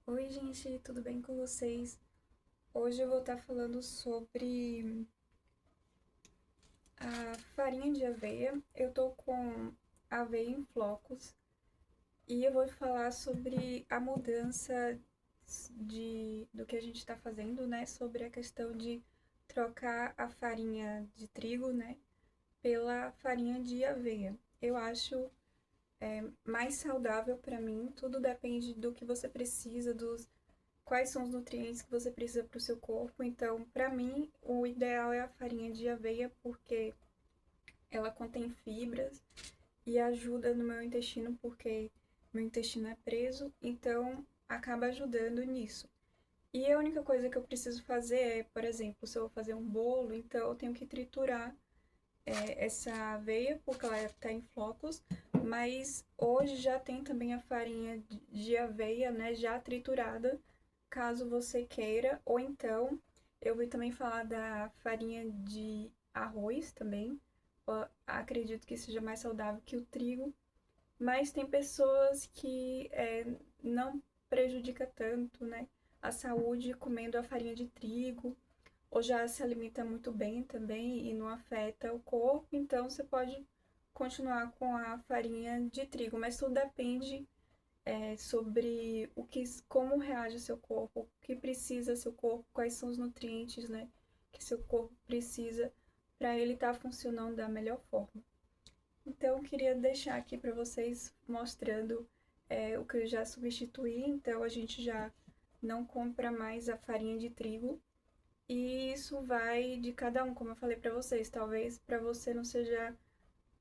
Oi, gente, tudo bem com vocês? Hoje eu vou estar falando sobre a farinha de aveia. Eu tô com aveia em flocos e eu vou falar sobre a mudança do que a gente está fazendo, né? Sobre a questão de trocar a farinha de trigo, né? Pela farinha de aveia. Eu acho mais saudável para mim. Tudo depende do que você precisa, dos quais são os nutrientes que você precisa para o seu corpo. Então, para mim, o ideal é a farinha de aveia porque ela contém fibras e ajuda no meu intestino porque meu intestino é preso, então acaba ajudando nisso. E a única coisa que eu preciso fazer é, por exemplo, se eu vou fazer um bolo, então eu tenho que triturar essa aveia porque ela está em flocos, mas hoje já tem também a farinha de aveia, né, já triturada, caso você queira, ou então eu vou também falar da farinha de arroz também. Eu acredito que seja mais saudável que o trigo, mas tem pessoas que não prejudica tanto, né, a saúde comendo a farinha de trigo, ou já se alimenta muito bem também e não afeta o corpo, então você pode continuar com a farinha de trigo, mas tudo depende sobre como reage o seu corpo, o que precisa seu corpo, quais são os nutrientes, né, que seu corpo precisa para ele estar funcionando da melhor forma. Então, eu queria deixar aqui para vocês mostrando o que eu já substituí. Então, a gente já não compra mais a farinha de trigo. E isso vai de cada um, como eu falei para vocês. Talvez para você não seja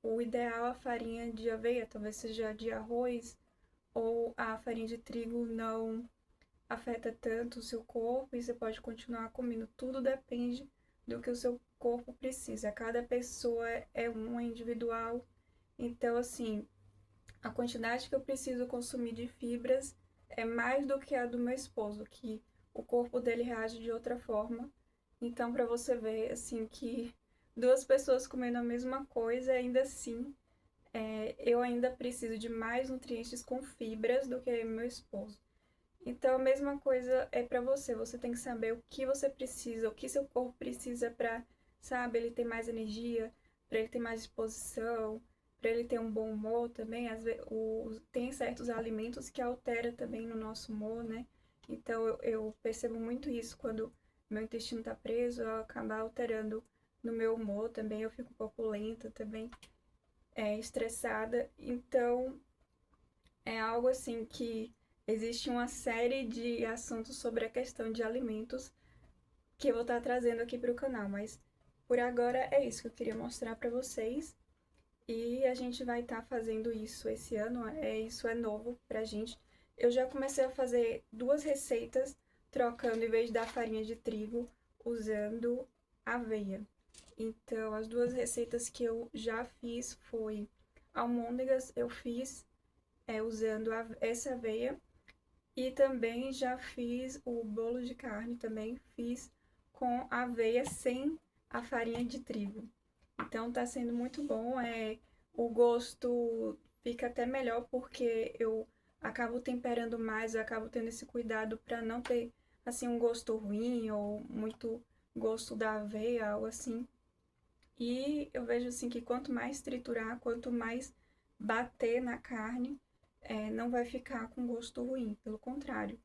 o ideal a farinha de aveia, talvez seja de arroz, ou a farinha de trigo não afeta tanto o seu corpo e você pode continuar comendo. Tudo depende do que o seu corpo precisa. Cada pessoa é uma individual. Então, assim, a quantidade que eu preciso consumir de fibras é mais do que a do meu esposo, que o corpo dele reage de outra forma. Então, para você ver, assim, que duas pessoas comendo a mesma coisa, ainda assim, eu ainda preciso de mais nutrientes com fibras do que meu esposo. Então, a mesma coisa é para você. Você tem que saber o que você precisa, o que seu corpo precisa para, sabe, ele ter mais energia, para ele ter mais disposição, para ele ter um bom humor também. Tem certos alimentos que alteram também no nosso humor, né? Então, eu percebo muito isso quando meu intestino está preso, eu acaba alterando no meu humor também. Eu fico um pouco lenta também, estressada. Então, é algo assim que existe uma série de assuntos sobre a questão de alimentos que eu vou estar trazendo aqui para o canal, mas por agora é isso que eu queria mostrar para vocês e a gente vai estar fazendo isso esse ano, isso é novo pra gente. Eu já comecei a fazer duas receitas trocando em vez da farinha de trigo usando aveia. Então, as duas receitas que eu já fiz foi almôndegas, eu fiz usando essa aveia. E também já fiz o bolo de carne, também fiz com aveia sem a farinha de trigo. Então tá sendo muito bom, o gosto fica até melhor porque eu acabo temperando mais, eu acabo tendo esse cuidado para não ter assim um gosto ruim ou muito gosto da aveia, algo assim. E eu vejo assim que quanto mais triturar, quanto mais bater na carne, não vai ficar com gosto ruim, pelo contrário.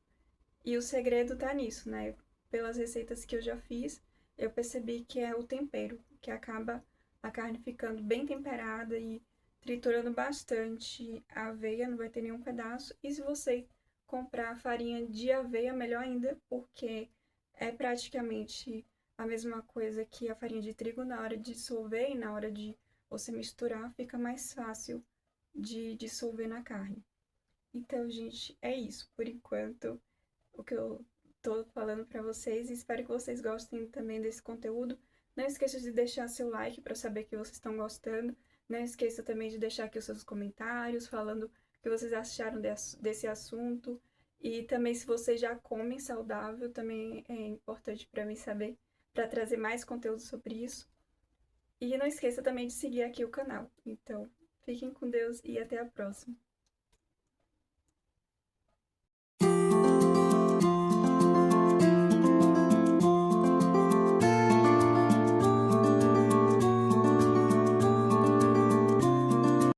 E o segredo tá nisso, né? Pelas receitas que eu já fiz, eu percebi que é o tempero, que acaba a carne ficando bem temperada e triturando bastante a aveia, não vai ter nenhum pedaço. E se você comprar farinha de aveia, melhor ainda, porque é praticamente a mesma coisa que a farinha de trigo na hora de dissolver e na hora de você misturar, fica mais fácil de dissolver na carne. Então, gente, é isso por enquanto o que eu tô falando para vocês. Espero que vocês gostem também desse conteúdo. Não esqueça de deixar seu like para saber que vocês estão gostando. Não esqueça também de deixar aqui os seus comentários falando o que vocês acharam desse assunto. E também se vocês já comem saudável, também é importante para mim saber, para trazer mais conteúdo sobre isso. E não esqueça também de seguir aqui o canal. Então, fiquem com Deus e até a próxima.